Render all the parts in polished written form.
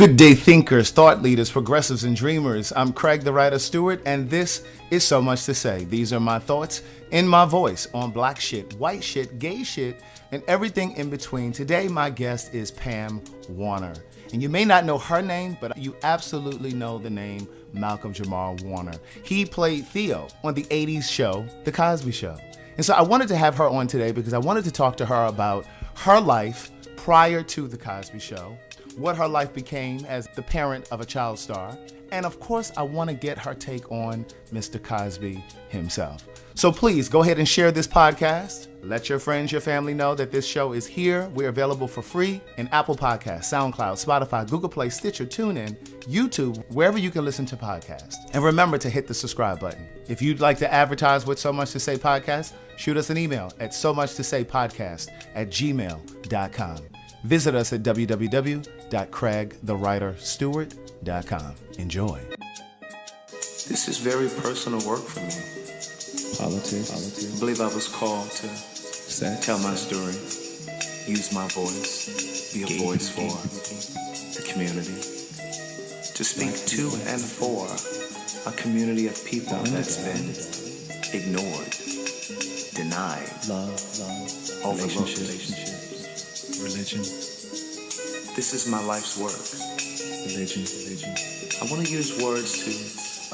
Good day, thinkers, thought leaders, progressives, and dreamers. I'm Craig the Writer Stewart, and this is So Much to Say. These are my thoughts in my voice on black shit, white shit, gay shit, and everything in between. Today, my guest is Pam Warner. And you may not know her name, but you absolutely know the name Malcolm Jamal Warner. He played Theo on the 80s show, The Cosby Show. And so I wanted to have her on today because I wanted to talk to her about her life prior to The Cosby Show, what her life became as the parent of a child star, and of course, I want to get her take on Mr. Cosby himself. So please go ahead and share this podcast. Let your friends, your family know that this show is here. We're available for free in Apple Podcasts, SoundCloud, Spotify, Google Play, Stitcher, TuneIn, YouTube, wherever you can listen to podcasts. And remember to hit the subscribe button. If you'd like to advertise with So Much to Say podcast, shoot us an email at somuchtosaypodcast@gmail.com. Visit us at www.craigthewriterstewart.com. Enjoy. This is very personal work for me. Politics. I believe I was called to tell my story, use my voice, be a voice for the community, to speak to and for a community of people that's been ignored, denied, overlooked. Religion. This is my life's work. Religion. I want to use words to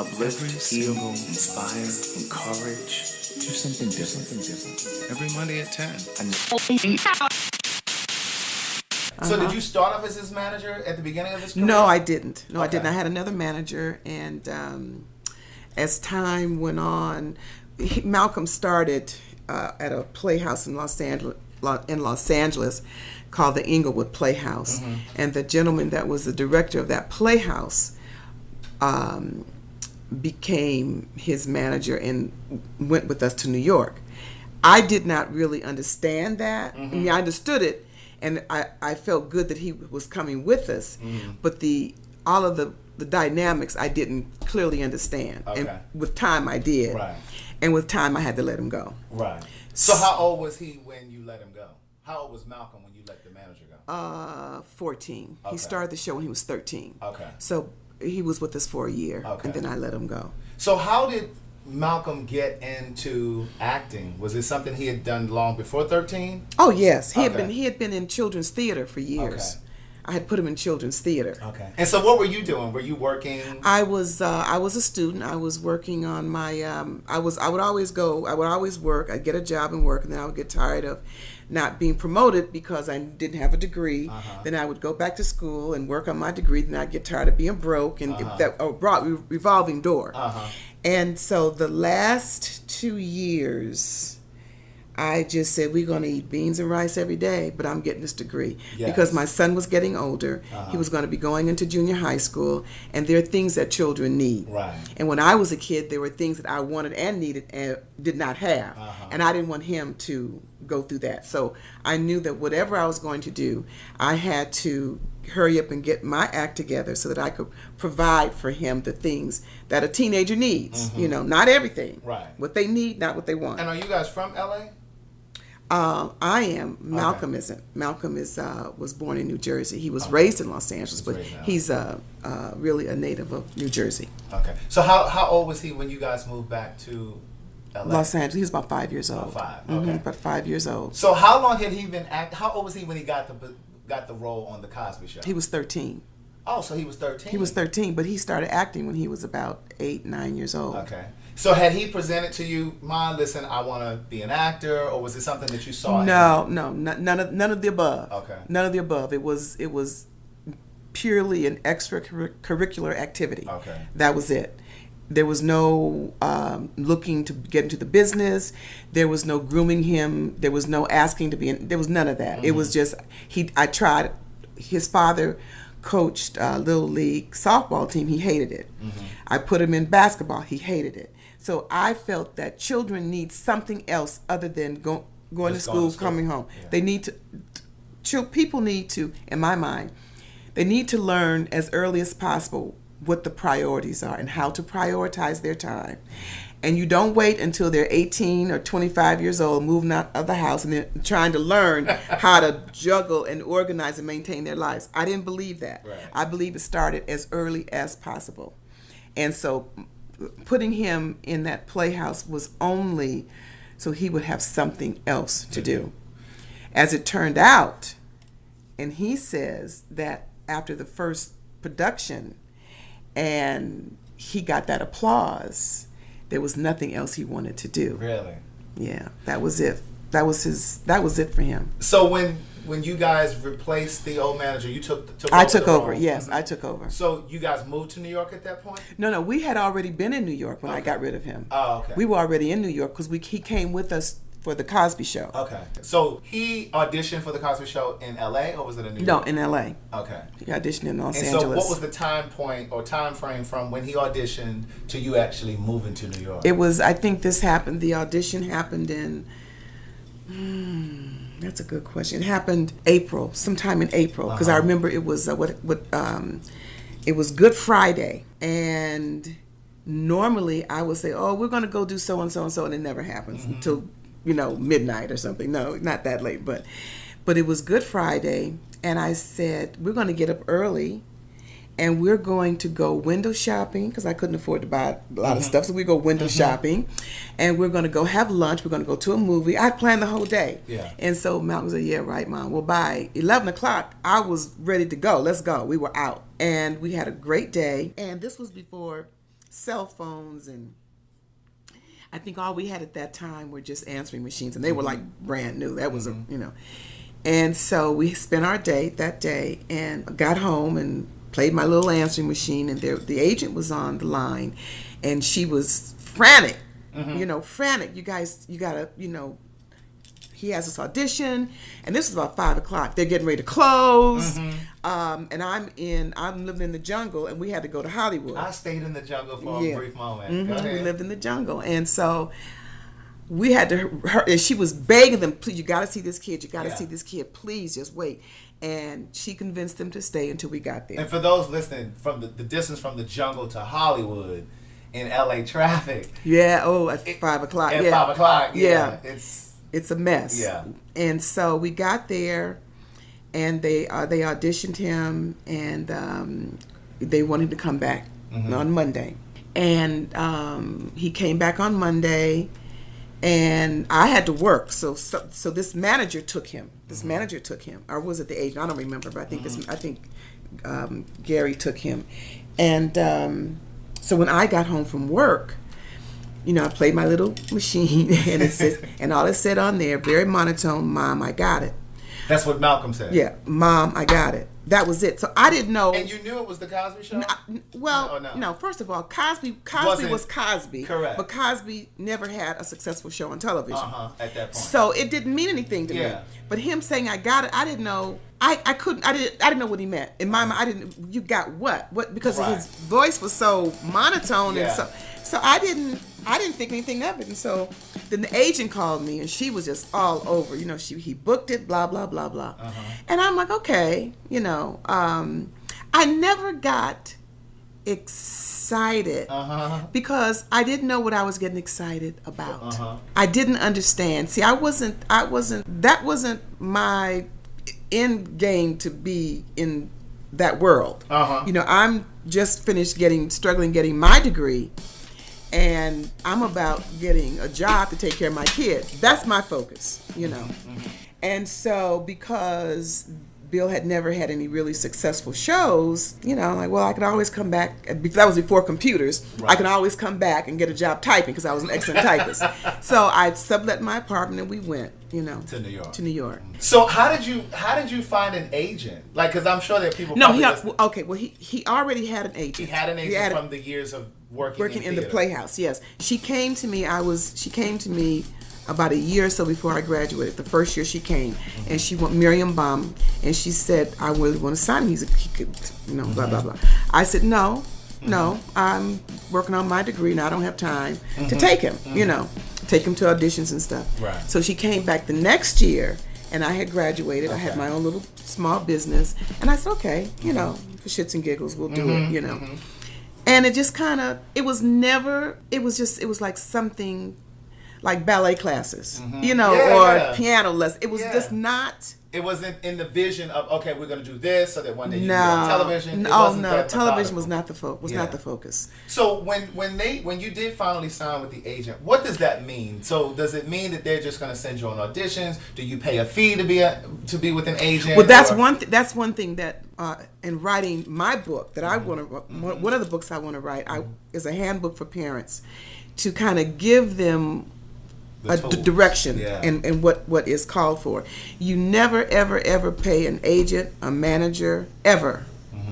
uplift, heal, inspire, encourage. Do something different. Every Monday at 10. So did you start off as his manager at the beginning of his career? No, I didn't. I didn't. I had another manager, and as time went on, Malcolm started at a playhouse in Los Angeles called the Inglewood Playhouse. Mm-hmm. And the gentleman that was the director of that playhouse became his manager and went with us to New York. I did not really understand that. Mm-hmm. I mean, I understood it, and I felt good that he was coming with us, mm-hmm. but all of the dynamics I didn't clearly understand. Okay. And with time I did. Right. And with time I had to let him go. Right. So how old was he when you let him go? How old was Malcolm when you let the manager go? 14. Okay. He started the show when he was 13. Okay. So he was with us for a year, okay. and then I let him go. So how did Malcolm get into acting? Was it something he had done long before 13? Oh yes, he Okay. had been in children's theater for years. Okay. I had put him in children's theater. Okay. And so what were you doing? Were you working? I was a student. I was working on my I would always work. I'd get a job and work, and then I would get tired of not being promoted because I didn't have a degree. Uh-huh. Then I would go back to school and work on my degree. Then I'd get tired of being broke, and revolving door. Uh-huh. And so the last 2 years, I just said, we're going to eat beans and rice every day, but I'm getting this degree. Yes. Because my son was getting older. Uh-huh. He was going to be going into junior high school, and there are things that children need. Right. And when I was a kid, there were things that I wanted and needed and did not have. Uh-huh. And I didn't want him to go through that. So I knew that whatever I was going to do, I had to hurry up and get my act together so that I could provide for him the things that a teenager needs. Mm-hmm. Not everything. Right. What they need, not what they want. And are you guys from LA? I am. Malcolm okay. isn't. Malcolm was born in New Jersey. He was raised in Los Angeles, but he's really a native of New Jersey. Okay. So how old was he when you guys moved back to LA? Los Angeles. He was about 5 years old. About 5. Okay. Mm-hmm, about 5 years old. So how long had he been How old was he when he got the role on the Cosby Show? He was 13. Oh, so he was 13. He was 13, but he started acting when he was about 8, 9 years old. Okay. So had he presented to you, "Mom, listen, I want to be an actor," or was it something that you saw? No, none of the above. Okay. None of the above. It was purely an extracurricular activity. Okay. That was it. There was no looking to get into the business. There was no grooming him. There was no asking to be in. There was none of that. Mm-hmm. It was just I tried. His father coached Little League softball team. He hated it. Mm-hmm. I put him in basketball. He hated it. So I felt that children need something else other than going to school, coming home. Yeah. They need to. People need to, in my mind, they need to learn as early as possible what the priorities are and how to prioritize their time. And you don't wait until they're 18 or 25 years old, moving out of the house and then trying to learn how to juggle and organize and maintain their lives. I didn't believe that. Right. I believe it started as early as possible. And so putting him in that playhouse was only so he would have something else to do. As it turned out, and he says that after the first production and he got that applause, there was nothing else he wanted to do. Really? Yeah, that was it. That was it for him. So when you guys replaced the old manager, you took I over took the over. role. Yes, I took over. So you guys moved to New York at that point? No, we had already been in New York when I Okay. got rid of him. Oh, okay. We were already in New York because he came with us for the Cosby Show. Okay. So he auditioned for the Cosby Show in LA, or was it in New No, York? in L.A. Okay. He auditioned in Los And Angeles. so what was the time point or time frame from when he auditioned to you actually moving to New York? It was, I think the audition happened in, that's a good question. It happened sometime in April, because I remember it was, it was Good Friday, and normally I would say, oh, we're going to go do so and so and so, and it never happens until, midnight or something. No, not that late, but it was Good Friday, and I said, we're going to get up early, and we're going to go window shopping, because I couldn't afford to buy a lot of stuff, so we go window shopping, and we're going to go have lunch, we're going to go to a movie. I planned the whole day. Yeah. And so Malcolm said, yeah, right, Mom. Well, by 11 o'clock, I was ready to go. Let's go. We were out, and we had a great day, and this was before cell phones, and I think all we had at that time were just answering machines, and they were like brand new. That was and so we spent our day that day, and got home and played my little answering machine, and the agent was on the line, and she was frantic, frantic. You guys, you gotta, he has this audition, and this is about 5 o'clock. They're getting ready to close, and I'm living in the jungle, and we had to go to Hollywood. I stayed in the jungle for a brief moment. Go ahead. We lived in the jungle, and so we had and she was begging them, please, you got to see this kid. You got to see this kid. Please, just wait. And she convinced them to stay until we got there. And for those listening, from the distance from the jungle to Hollywood in LA traffic. Yeah. Oh, at 5 o'clock. At yeah. 5 o'clock. Yeah. It's a mess. Yeah. And so we got there, and they auditioned him, and they wanted him to come back on Monday. And he came back on Monday, and I had to work. So this manager took him. Or was it the agent? I don't remember, but I think Gary took him. And so when I got home from work, I played my little machine, and it says, and all it said on there, very monotone, Mom, I got it. That's what Malcolm said. Yeah, Mom, I got it. That was it. So I didn't know. And you knew it was the Cosby Show? No. First of all, Cosby was Cosby. Correct. But Cosby never had a successful show on television. At that point. So it didn't mean anything to me. But him saying I got it, I didn't know. I didn't know what he meant. In my mind, you got what? What? Because his voice was so monotone, and so I didn't think anything of it. And so then the agent called me, and she was just all over. He booked it, blah blah blah blah. And I'm like, okay, I never got excited because I didn't know what I was getting excited about. I didn't understand. See, that wasn't my end game to be in that world. I'm just finished struggling getting my degree, and I'm about getting a job to take care of my kids. That's my focus, And so because Bill had never had any really successful shows, I'm like, well, I could always come back. That was before computers. Right. I can always come back and get a job typing because I was an excellent typist. So I sublet my apartment, and we went, to New York. So how did you find an agent? Like, because I'm sure there are people. No, he already had an agent. He had an agent from the years of working in the Playhouse. Yes, she came to me. She came to me about a year or so before I graduated. The first year she came, and she went Miriam Baum, and she said, I really want to sign him. He could, blah blah blah. I said, no, I'm working on my degree, and I don't have time to take him. Take him to auditions and stuff. Right. So she came back the next year, and I had graduated. I had my own little small business, and I said, okay, for shits and giggles, we'll do it. And it just kind of, it was like something like ballet classes, or piano lessons. It was just not. It wasn't in the vision of, okay, we're going to do this so that one day you can be on television. Television was not the focus. So when you did finally sign with the agent, what does that mean? So does it mean that they're just going to send you on auditions? Do you pay a fee to be with an agent? Well, that's one thing that in writing my book that I want to, one of the books I want to write is a handbook for parents to kind of give them a direction and what is called for. You never ever pay an agent, a manager ever,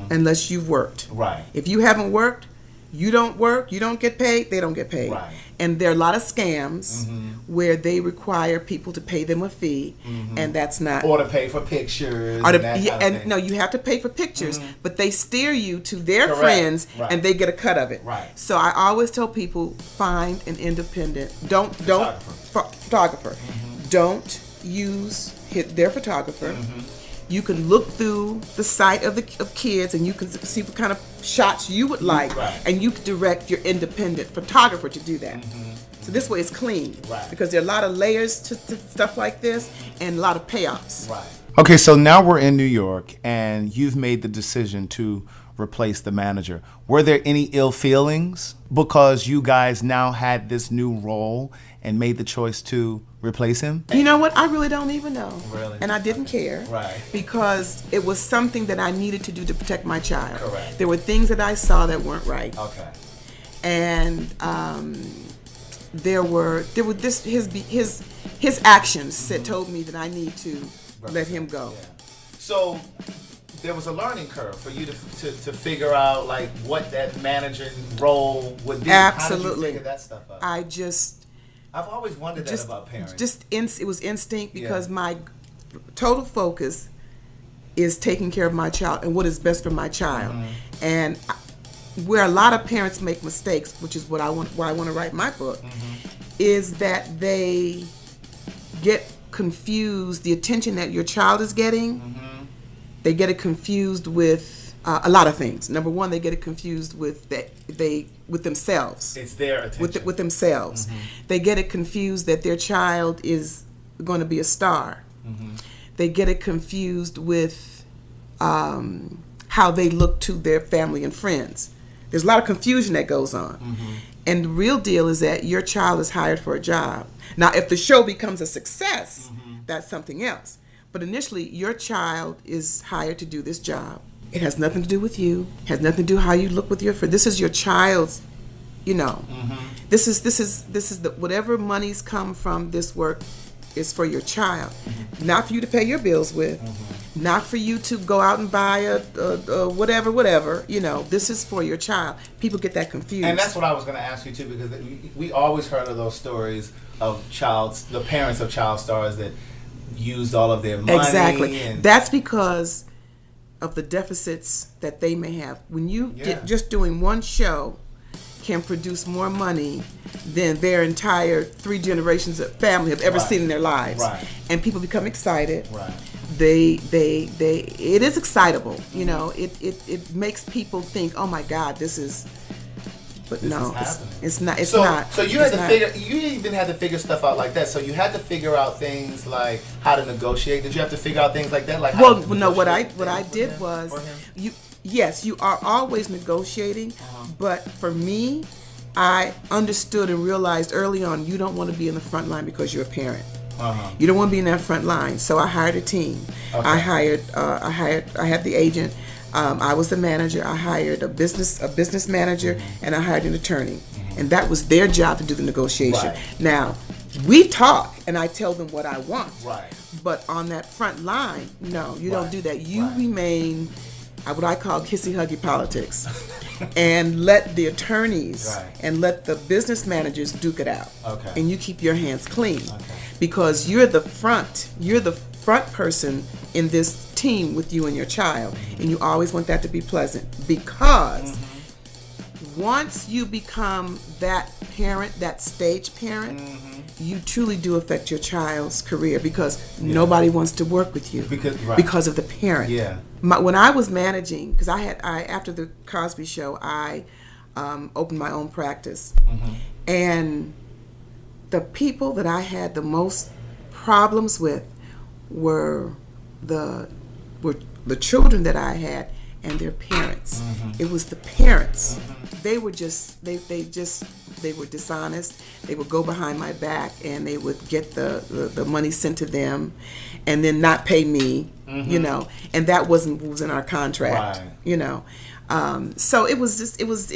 unless you've worked. Right. If you haven't worked, you don't work, you don't get paid, they don't get paid. Right. And there are a lot of scams where they require people to pay them a fee, and that's not. Or to pay for pictures. No, you have to pay for pictures, but they steer you to their friends, and they get a cut of it. Right. So I always tell people, find an independent. Photographer. Don't use their photographer. You can look through the site of kids, and you can see what kind of shots you would like, and you can direct your independent photographer to do that. So this way it's clean, because there are a lot of layers to stuff like this, and a lot of payoffs. Right. Okay, so now we're in New York, and you've made the decision to replace the manager. Were there any ill feelings because you guys now had this new role and made the choice to replace him? You know what? I really don't even know. Really? And I didn't care. Right. Because it was something that I needed to do to protect my child. Correct. There were things that I saw that weren't right. Okay. And his actions told me that I need to let him go. Yeah. So there was a learning curve for you to figure out like what that managing role would be. Absolutely. How did you figure that stuff out? I've always wondered that about parents. It was instinct, because my total focus is taking care of my child and what is best for my child. And where a lot of parents make mistakes, which is why I want to write my book, is that they get confused. The attention that your child is getting, they get it confused with a lot of things. Number one, they get it confused with themselves. It's their attention. With themselves. They get it confused that their child is going to be a star. They get it confused with how they look to their family and friends. There's a lot of confusion that goes on. And the real deal is that your child is hired for a job. Now, if the show becomes a success, that's something else. But initially, your child is hired to do this job. It has nothing to do with you. It has nothing to do how you look with your friend. This is your child's, This is whatever monies come from this work is for your child. Not for you to pay your bills with. Not for you to go out and buy a whatever. This is for your child. People get that confused. And that's what I was going to ask you too, because we always heard of those stories of the parents of child stars that used all of their money. Exactly. That's because of the deficits that they may have. When you just doing one show can produce more money than their entire 3 generations of family have ever seen in their lives. Right. And people become excited. Right. It is excitable. It makes people think, oh my God, this is. But no, it's not. It's not. So you even had to figure stuff out like that. So you had to figure out things like how to negotiate. Did you have to figure out things like that? Like what I did was you are always negotiating, but for me, I understood and realized early on you don't want to be in the front line because you're a parent. You don't want to be in that front line. So I hired a team. Okay. I had the agent. I was the manager. I hired a business manager, and I hired an attorney, and that was their job to do the negotiation. Right. Now, we talk, and I tell them what I want. Right. But on that front line, no, you don't do that. You remain what I call kissy-huggy politics, and let the attorneys and let the business managers duke it out. Okay. And you keep your hands clean, because you're the front person in this team with you and your child, and you always want that to be pleasant, because once you become that parent, that stage parent, you truly do affect your child's career, because nobody wants to work with you because of the parent. When I was managing, because after the Cosby Show, I opened my own practice. And the people that I had the most problems with were the children that I had and their parents. It was the parents. They were just they were dishonest. They would go behind my back and they would get the money sent to them and then not pay me, you know, and that wasn't what was in our contract, Right. you know. So it was just it was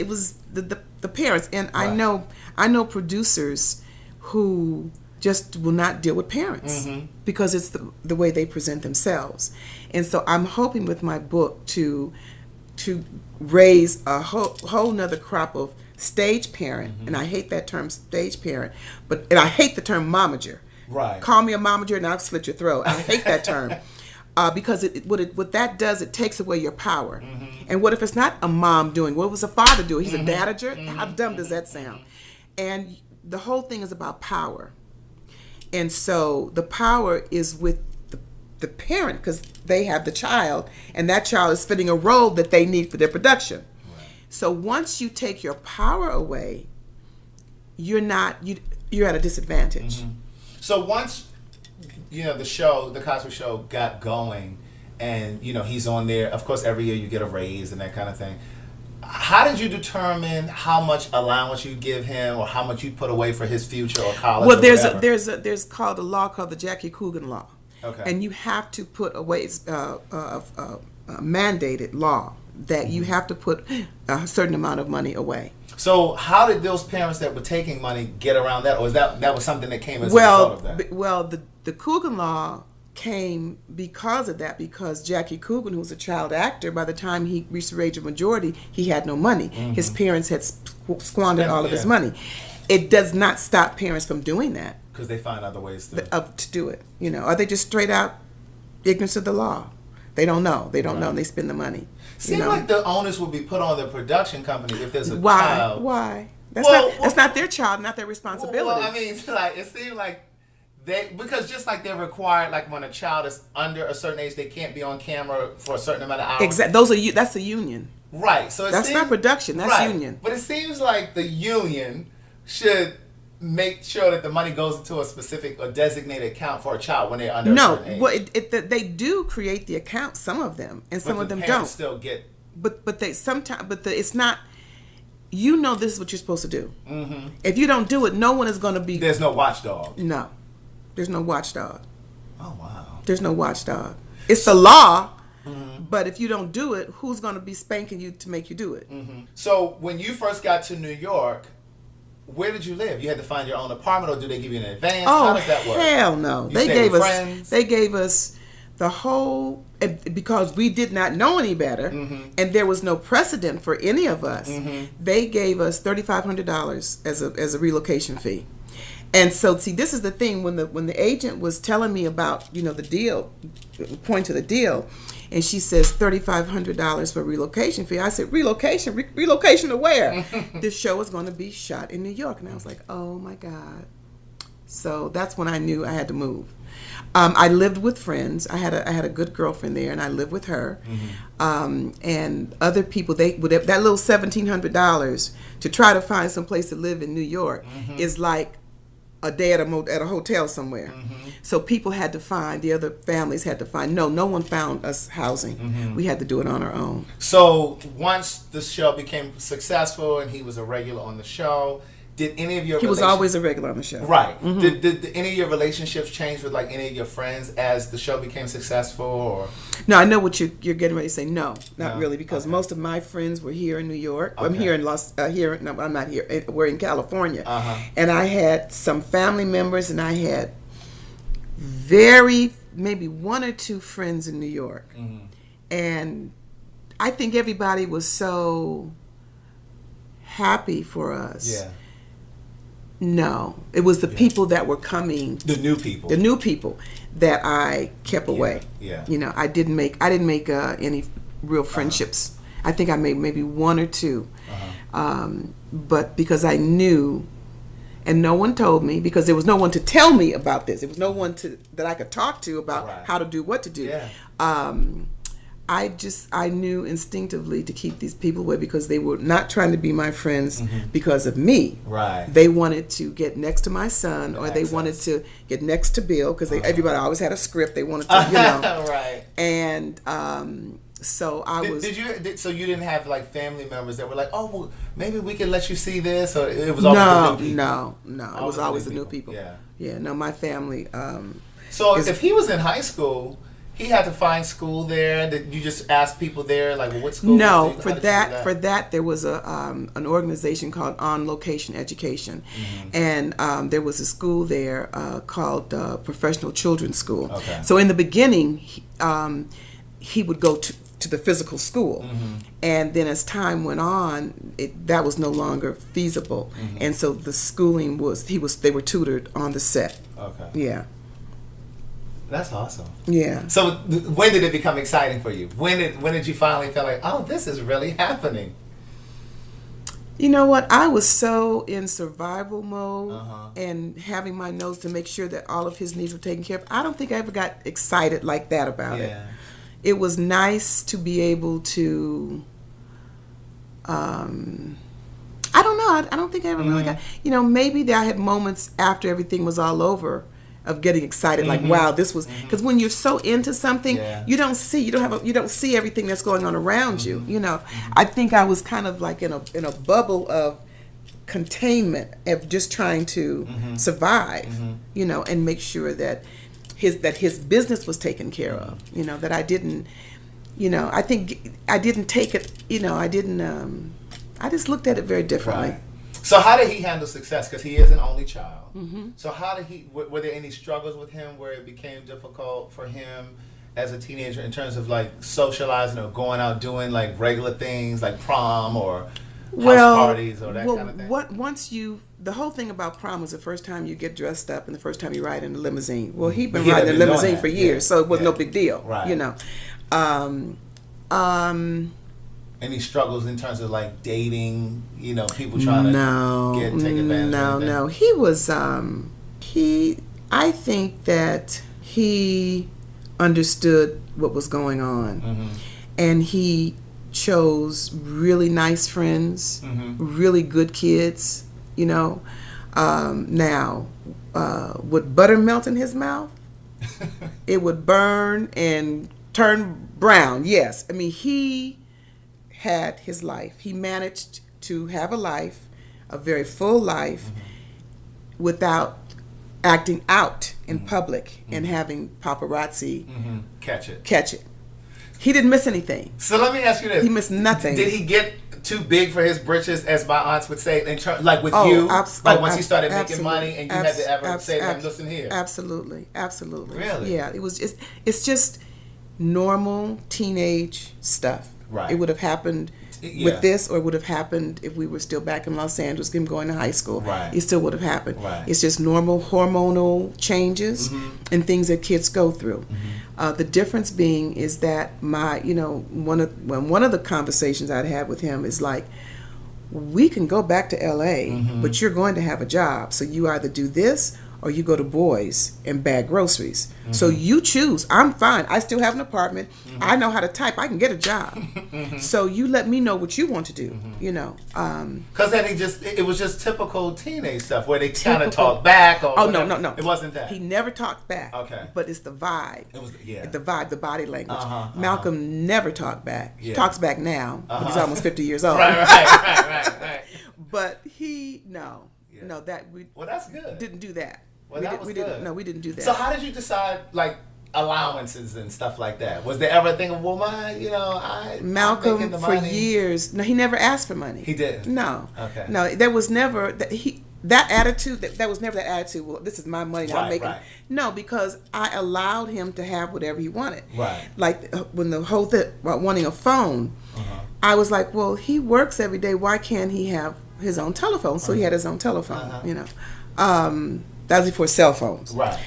the parents, and Right. I know producers who just will not deal with parents because it's the way they present themselves. And so I'm hoping with my book to raise a whole nother crop of stage parent, and I hate that term stage parent, and I hate the term momager. Right. Call me a momager and I'll slit your throat. I hate that term. Because what that does, it takes away your power. And what if it's not a mom doing? What was a father doing? He's a dadager? How dumb does that sound? And the whole thing is about power. And so the power is with the parent because they have the child, and that child is fitting a role that they need for their production. Right. So once you take your power away, you're at a disadvantage. So once, you know, the Cosby Show got going, and, you know, he's on there, of course, every year you get a raise and that kind of thing. How did you determine how much allowance you give him or how much you put away for his future or college? Well, or there's whatever? there's called a law called the Jackie Coogan law. Okay. And you have to put away, it's a mandated law that you have to put a certain amount of money away. So how did those parents that were taking money get around that, or is that was something that came as a result of that? Well, the Coogan law came because of that, because Jackie Coogan, who was a child actor, by the time he reached the age of majority, he had no money. His parents had squandered all of his money. It does not stop parents from doing that. Because they find other ways to do it. You know, are they just straight out ignorance of the law? They don't know. They don't know, and they spend the money. Seems like the onus would be put on the production company if there's a Why? child. Why? That's not their child, not their responsibility. Well, I mean, like it seems like because just like they're required, like when a child is under a certain age, they can't be on camera for a certain amount of hours. Exactly. That's a union. Right. So that's not production. That's union. But it seems like the union should make sure that the money goes into a specific or designated account for a child when they're under a certain age. Well, they do create the account. Some of them, and some of them don't. Still get. But they sometimes. It's not. You know, this is what you're supposed to do. If you don't do it, no one is going to be. There's no watchdog. No, there's no watchdog. Oh wow. There's no watchdog. It's the law. But if you don't do it, who's going to be spanking you to make you do it? So when you first got to New York, where did you live? You had to find your own apartment, or do they give you an advance? How does that work? Hell no. They gave us the whole, because we did not know any better, and there was no precedent for any of us. They gave us $3,500 as a relocation fee. And so, see, this is the thing, when the agent was telling me about, you know, the deal, point to the deal, and she says $3,500 for relocation fee. I said, relocation to where? This show is going to be shot in New York. And I was like, oh my God. So that's when I knew I had to move. I lived with friends. I had a good girlfriend there, and I lived with her. And other people, that little $1,700 to try to find some place to live in New York is like a day at a hotel somewhere. So people had to find, the other families had to find. No one found us housing. We had to do it on our own. So once the show became successful and he was a regular on the show, did any of your He was always a regular on the show. Right. Did any of your relationships change with like any of your friends as the show became successful? Or no, I know what you're getting ready to say. No, not really, because most of my friends were here in New York. I'm here in I'm not here. We're in California. And I had some family members, and I had maybe one or two friends in New York. And I think everybody was so happy for us. Yeah. No, it was the people that were coming. The new people. The new people that I kept away. Yeah. You know, I didn't make any real friendships. I think I made maybe one or two. But because I knew, and no one told me, because there was no one to tell me about this. There was no one that I could talk to about how to do what to do. Yeah. I knew instinctively to keep these people away because they were not trying to be my friends because of me. Right. They wanted to get next to my son, or they Access. wanted to get next to Bill because everybody always had a script. They wanted to, you know. Right. And so I was. So you didn't have like family members that were like, oh, well, maybe we can let you see this, or it was always the new people? No. It was always the new people. Yeah. No, my family. So if he was in high school, he had to find school there. Did you just ask people there, like, well, what school? No, for that there was an organization called On Location Education, and there was a school there called Professional Children's School. Okay. So in the beginning, he would go to the physical school, and then as time went on, that was no longer feasible, and so the schooling they were tutored on the set. Okay. Yeah. That's awesome. Yeah. So when did it become exciting for you? When did you finally feel like, oh, this is really happening? You know what? I was so in survival mode and having my nose to make sure that all of his needs were taken care of. I don't think I ever got excited like that about it. It was nice to be able to, I don't know. I don't think I ever really got, maybe I had moments after everything was all over of getting excited, like, wow, this was, because when you're so into something, you don't see everything that's going on around you. I think I was kind of like in a bubble of containment of just trying to survive, and make sure that his business was taken care of. That I didn't, I think I didn't take it. I just looked at it very differently. Right. So how did he handle success? Because he is an only child. So how did were there any struggles with him where it became difficult for him as a teenager in terms of like socializing or going out doing like regular things like prom or house parties or that kind of thing? The whole thing about prom was the first time you get dressed up and the first time you ride in a limousine. Well, he'd been riding a limousine for years, so it was no big deal. Right. Any struggles in terms of like dating, people trying to take advantage of No. He was, I think that he understood what was going on. And he chose really nice friends, really good kids, Now, would butter melt in his mouth? It would burn and turn brown, yes. I mean, he had his life. He managed to have a life, a very full life, without acting out in public and having paparazzi catch it. He didn't miss anything. So let me ask you this. He missed nothing. Did he get too big for his britches, as my aunts would say, like with you? Like once he started making money and you had to ever say to him, listen here. Absolutely. Really? Yeah, it's just normal teenage stuff. Right. It would have happened with this, or it would have happened if we were still back in Los Angeles, him going to high school. Right. It still would have happened. Right. It's just normal hormonal changes and things that kids go through. The difference being is that one of the conversations I'd had with him is like, we can go back to LA, but you're going to have a job. So you either do this or you go to Boys and bag groceries. So you choose. I'm fine. I still have an apartment. I know how to type. I can get a job. So you let me know what you want to do, Because then it was just typical teenage stuff where they kind of talk back. Or no. It wasn't that. He never talked back. Okay. But it's the vibe. It was, the vibe, the body language. Malcolm never talked back. He talks back now, but he's almost 50 years old. Right. But no, that we that's good. Didn't do that. Well, that was good. We didn't do that. So how did you decide, like, allowances and stuff like that? Was there ever a thing of, well, Malcolm for years, no, he never asked for money. He didn't? No. Okay. No, there was never, that attitude, that was never that attitude, well, this is my money, I'm making. Right. No, because I allowed him to have whatever he wanted. Right. Like, when the whole thing about wanting a phone, I was like, well, he works every day, why can't he have his own telephone? So he had his own telephone, That was before cell phones. Right.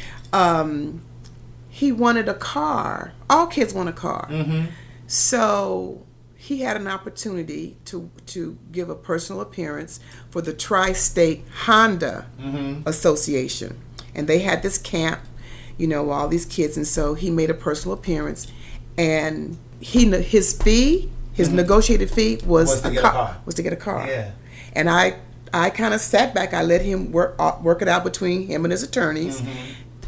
He wanted a car. All kids want a car. So he had an opportunity to give a personal appearance for the Tri-State Honda Association. And they had this camp, all these kids. And so he made a personal appearance. And his fee, his negotiated fee was to get a car. Was to get a car. Yeah. And I kind of sat back. I let him work it out between him and his attorneys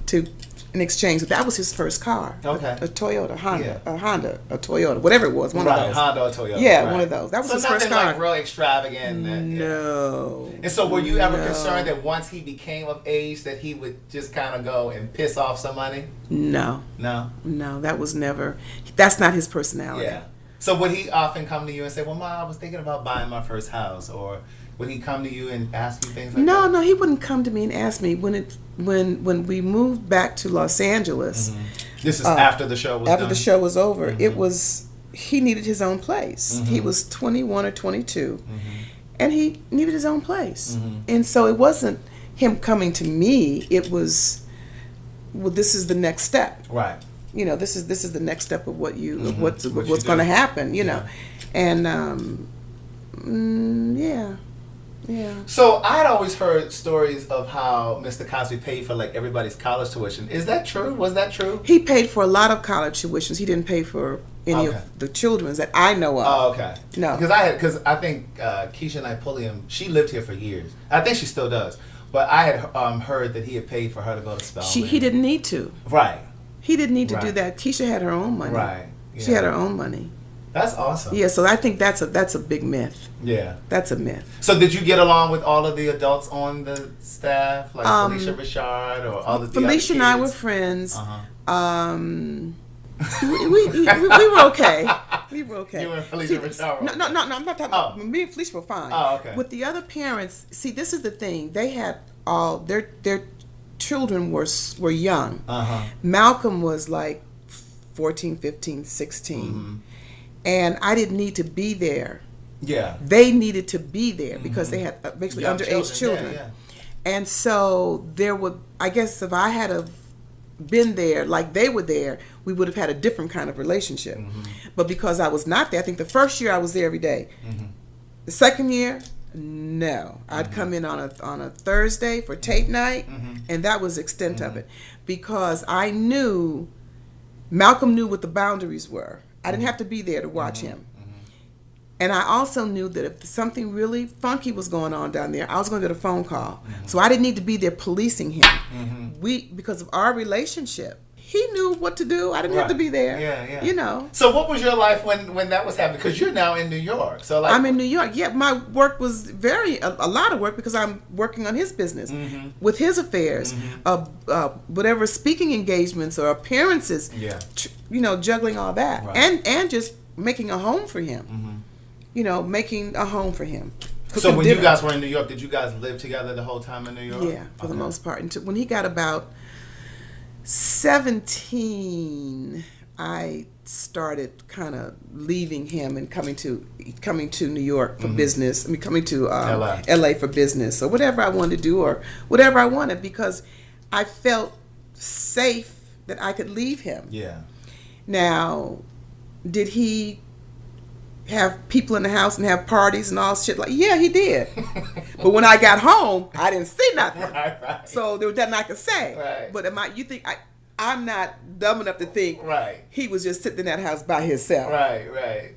to in exchange. That was his first car. Okay. A Toyota, Yeah. A Toyota, whatever it was, one of those. Honda or Toyota. Yeah, right. one of those. That was so his first nothing car. like real extravagant. No. And so were you ever concerned that once he became of age that he would just kind of go and piss off some money? No. No? No, that was never. That's not his personality. Yeah. So would he often come to you and say, well, Ma, I was thinking about buying my first house? Or would he come to you and ask you things like that? No, he wouldn't come to me and ask me. When we moved back to Los Angeles, This is after the show was after done? the show was over, it was he needed his own place. He was 21 or 22, and he needed his own place. And so it wasn't him coming to me. It was, well, this is the next step. Right. You know, this is the next step of what you what's What you going to do. happen. You know, and yeah. So I'd always heard stories of how Mr. Cosby paid for like everybody's college tuition. Is that true? Was that true? He paid for a lot of college tuitions. He didn't pay for any Okay. of the children's that I know of. Oh, okay. No. Because I think Keisha Napoleon, she lived here for years. I think she still does. But I had heard that he had paid for her to go to Spelman. He didn't need to. Right. He didn't need to do Right. that. Keisha had her own money. Right. She Yeah. had her own money. That's awesome. Yeah, so I think that's a big myth. Yeah. That's a myth. So did you get along with all of the adults on the staff, like Felicia Richard or all of the Felicia other and I were kids? friends. Uh-huh. We were okay. We were okay. You and Felicia Richard were No, I'm not talking about me and Felicia were fine. Oh, okay. With the other parents, see, this is the thing. They had all their children were young. Uh-huh. Malcolm was like 14, 15, 16. And I didn't need to be there. Yeah. They needed to be there because they had basically Young underage children. Yeah. And so there would, I guess if I had have been there like they were there, we would have had a different kind of relationship. But because I was not there, I think the first year I was there every day. The second year, no. I'd come in on a Thursday for tape night, and that was the extent of it. Because I knew, Malcolm knew what the boundaries were. I didn't have to be there to watch him. And I also knew that if something really funky was going on down there, I was going to get a phone call. So I didn't need to be there policing him. Because of our relationship, he knew what to do. I didn't have to be there. Yeah. You know. So what was your life when that was happening? Because you're now in New York. So like I'm in New York. Yeah, my work was a lot of work because I'm working on his business, with his affairs, whatever speaking engagements or appearances. Yeah. Juggling all that, Right. and just making a home for him. Making a home for him. So Cooking when dinner. you guys were in New York, did you guys live together the whole time in New York? Yeah, for the Okay. most part. Until when he got about 17, I started kind of leaving him and coming to New York for business. I mean, coming to LA for business or whatever I wanted to do or whatever I wanted because I felt safe that I could leave him. Yeah. Now, did he have people in the house and have parties and all shit? Like, yeah, he did. But when I got home, I didn't see nothing. Right. So there was nothing I could say. Right. But you think I'm not dumb enough to think he was just sitting in that house by himself. Right.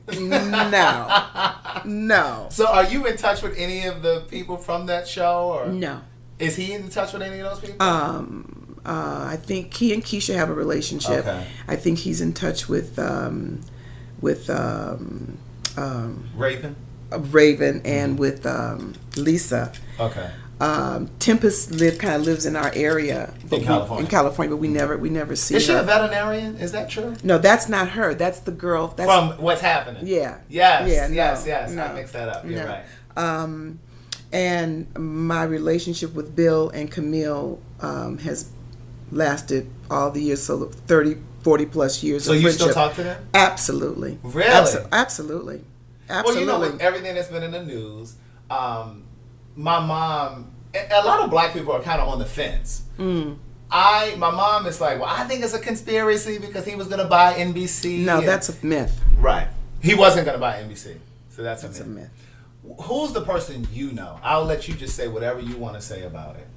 No. So are you in touch with any of the people from that show? Or No. Is he in touch with any of those people? I think he and Keisha have a relationship. Okay. I think he's in touch with Raven? Raven and with Lisa. Okay. Tempest lives in our area In California. but we never see Is she her. a veterinarian? Is that true? No, that's not her. That's the girl. That's From What's Happening? Yeah. Yes. Yeah, yes. no. I mixed that up. You're No. right. And my relationship with Bill and Camille has lasted all the years, so 30, 40 plus years So of you friendship. still talk to them? Absolutely. Really? Absolutely. Well, you know, with everything that's been in the news, my mom, a lot of black people are kind of on the fence. My mom is like, well, I think it's a conspiracy because he was going to buy NBC. No, that's a myth. Right. He wasn't going to buy NBC. So that's a myth. Who's the person you know? I'll let you just say whatever you want to say about it.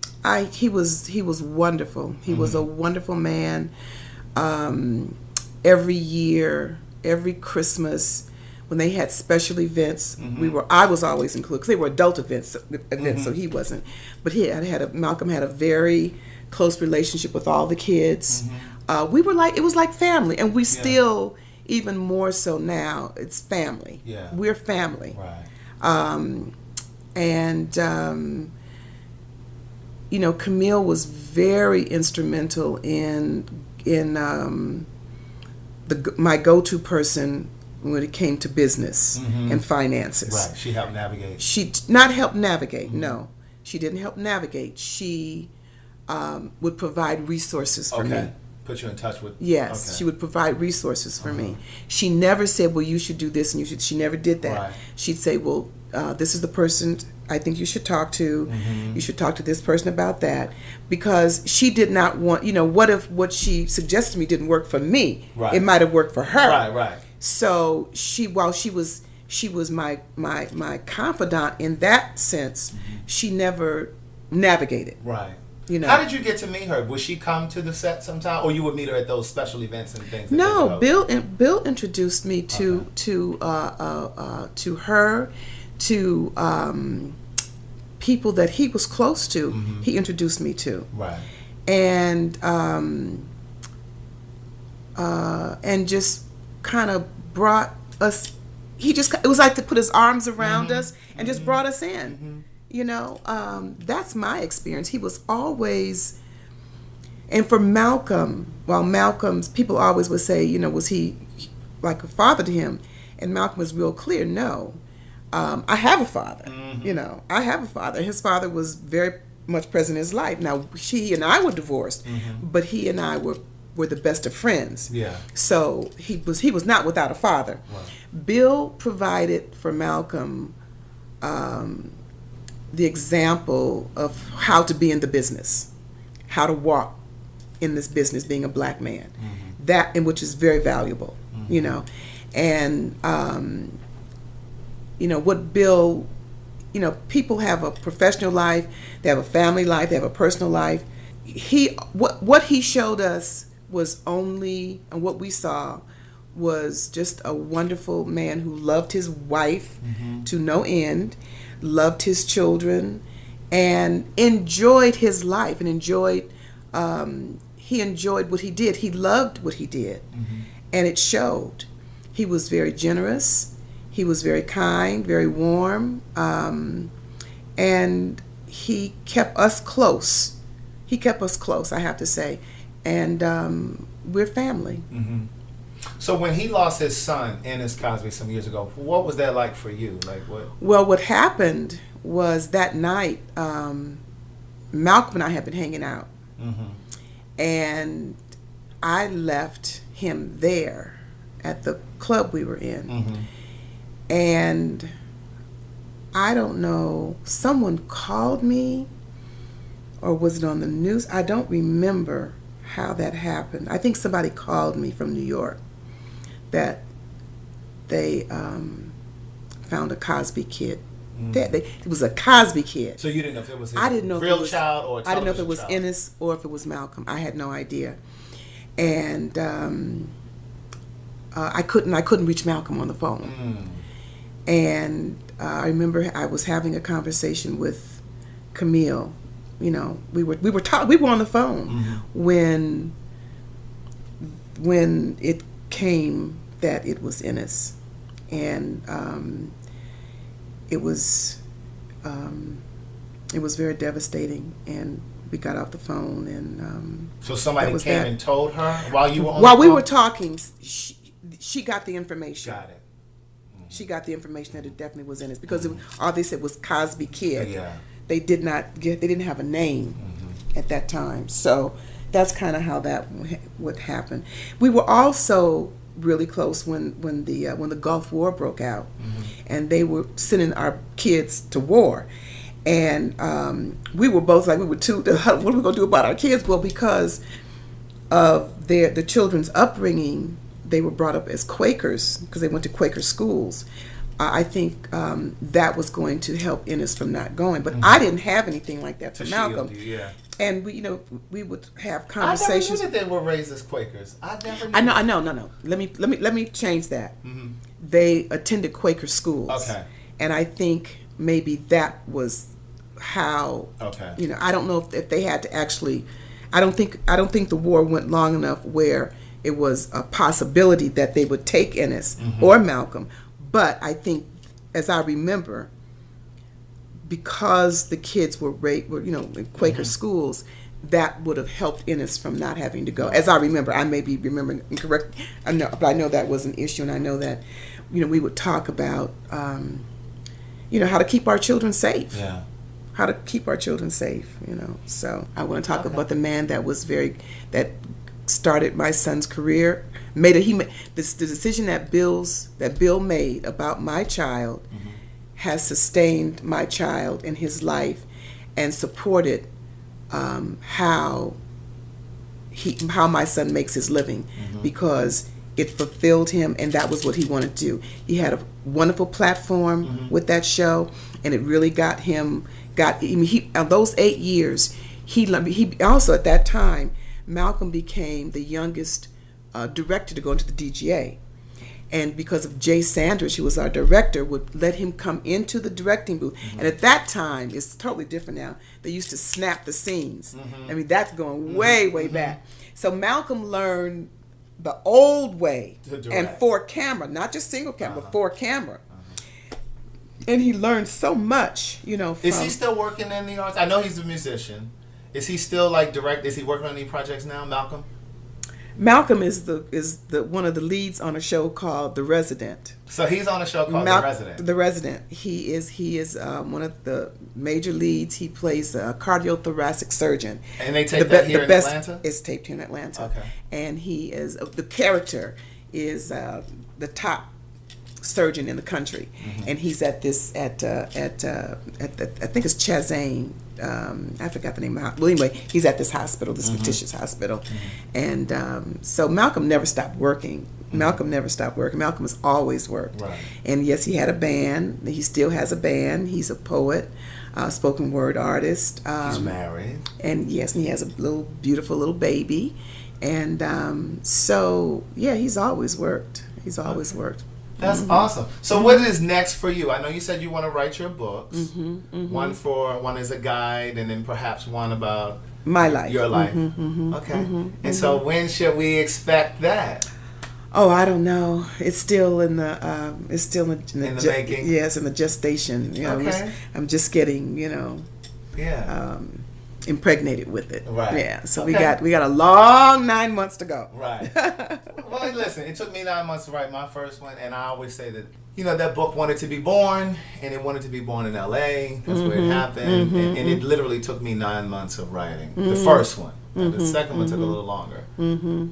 He was wonderful. He was a wonderful man. Every year every Christmas when they had special events. I was always included because they were adult events, so he wasn't. But Malcolm had a very close relationship with all the kids. We were like, it was like family, and we still, even more so now, it's family. Yeah. We're family. Right. Camille was very instrumental in my go-to person when it came to business and finances. Right. She helped navigate. She not help navigate. No, she didn't help navigate. She would provide resources for me. Put you in touch with. Yes, she would provide resources for me. She never said, "Well, you should do this," and you should. She never did that. Right. She'd say, "Well, this is the person I think you should talk to. You should talk to this person about that," because she did not want. What if what she suggested to me didn't work for me? Right. It might have worked for her. Right. Right. So while she was my confidant in that sense, she never navigated. Right. How did you get to meet her? Would she come to the set sometime, or you would meet her at those special events and things? No, Bill introduced me to her, to people that he was close to. He introduced me to. Right. And just kind of brought us. It was like to put his arms around us and just brought us in. That's my experience. He was always, and for Malcolm, while Malcolm's people always would say, was he like a father to him? And Malcolm was real clear, no, I have a father. I have a father. His father was very much present in his life. Now, he and I were divorced, but he and I were the best of friends. Yeah. So he was not without a father. Right. Bill provided for Malcolm the example of how to be in the business, how to walk in this business, being a black man, which is very valuable, and what Bill, people have a professional life, they have a family life, they have a personal life. What he showed us was only, and what we saw was just a wonderful man who loved his wife to no end, loved his children, and enjoyed his life, and he enjoyed what he did. He loved what he did, and it showed. He was very generous. He was very kind, very warm, and he kept us close. He kept us close, I have to say, and we're family. So when he lost his son, Ennis Cosby, some years ago, what was that like for you? Like what? Well, what happened was that night, Malcolm and I had been hanging out, and I left him there at the club we were in, and I don't know, someone called me, or was it on the news? I don't remember how that happened. I think somebody called me from New York that they found a Cosby Kid. It was a Cosby Kid. So you didn't know if it was his I didn't know real child or a I didn't know if it was child. Ennis or if it was Malcolm. I had no idea, and I couldn't reach Malcolm on the phone. And I remember I was having a conversation with Camille. We were on the phone when it came that it was Ennis, and it was very devastating. And we got off the phone, and so somebody came that. and told her while you were on while the we phone? were talking. She got the information. Got it. She got the information that it definitely was Ennis, because all they said was Cosby Kid. Yeah. They didn't have a name at that time. So that's kind of how that would happen. We were also really close when the Gulf War broke out, and they were sending our kids to war, and we were both like, what are we gonna do about our kids? Well, because of the children's upbringing, they were brought up as Quakers because they went to Quaker schools. I think that was going to help Ennis from not going, but I didn't have anything like that for Malcolm. Yeah. And we would have I conversations. never knew that they were raised as Quakers. I never knew. I know. No. Let me change that. Mm-hmm. They attended Quaker schools. Okay. And I think maybe that was how. Okay. I don't know if they had to actually. I don't think the war went long enough where it was a possibility that they would take Ennis or Malcolm. But I think, as I remember, because the kids were in Quaker schools, that would have helped Ennis from not having to go. As I remember, I may be remembering incorrect. But I know that was an issue, and I know that we would talk about how to keep our children safe. Yeah. How to keep our children safe. So I want to talk about the man that started my son's career. The decision that Bill made about my child has sustained my child in his life and supported how my son makes his living, because it fulfilled him, and that was what he wanted to do. He had a wonderful platform with that show, and it really got him. Those 8 years, he also at that time, Malcolm became the youngest director to go into the DGA. And because of Jay Sanders, who was our director, would let him come into the directing booth. And at that time, it's totally different now. They used to snap the scenes. I mean, that's going way back. So Malcolm learned the old way, and 4 camera, not just single camera, but 4 camera. And he learned so much, Is he still working in the arts? I know he's a musician. Is he still is he working on any projects now, Malcolm? Malcolm is the one of the leads on a show called The Resident. So he's on a show called The Resident. The Resident. He is one of the major leads. He plays a cardiothoracic surgeon. And they tape that here in Atlanta? It's taped here in Atlanta. Okay. And he is the character is the top surgeon in the country, and he's at I think it's Chazane. I forgot the name of the hospital. Well, anyway, he's at this hospital, this fictitious hospital, and so Malcolm never stopped working. Malcolm has always worked. Right. And yes, he had a band. He still has a band. He's a poet, spoken word artist. He's married. And yes, and he has a beautiful little baby, and so yeah, he's always worked. Worked. That's awesome. So what is next for you? I know you said you want to write your books. One is a guide, and then perhaps one about my life. Your life. Okay. And so when should we expect that? Oh, I don't know. It's still in the making. Yes, in the gestation. Okay. I'm just getting impregnated with it. Right. Yeah. So we got a long 9 months to go. Right. Well, listen, it took me 9 months to write my first one, and I always say that that book wanted to be born, and it wanted to be born in L.A. That's where it happened, and it literally took me 9 months of writing the first one. The second one took a little longer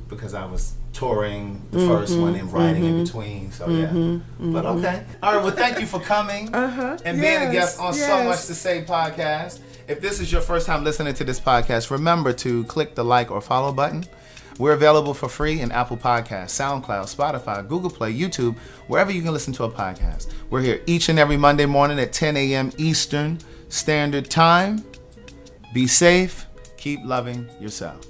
because I was touring the first one and writing in between. So yeah, but okay. All right. Well, thank you for coming and being a guest on So Much to Say podcast. If this is your first time listening to this podcast, remember to click the like or follow button. We're available for free in Apple Podcasts, SoundCloud, Spotify, Google Play, YouTube, wherever you can listen to a podcast. We're here each and every Monday morning at 10 a.m. Eastern Standard Time. Be safe. Keep loving yourself.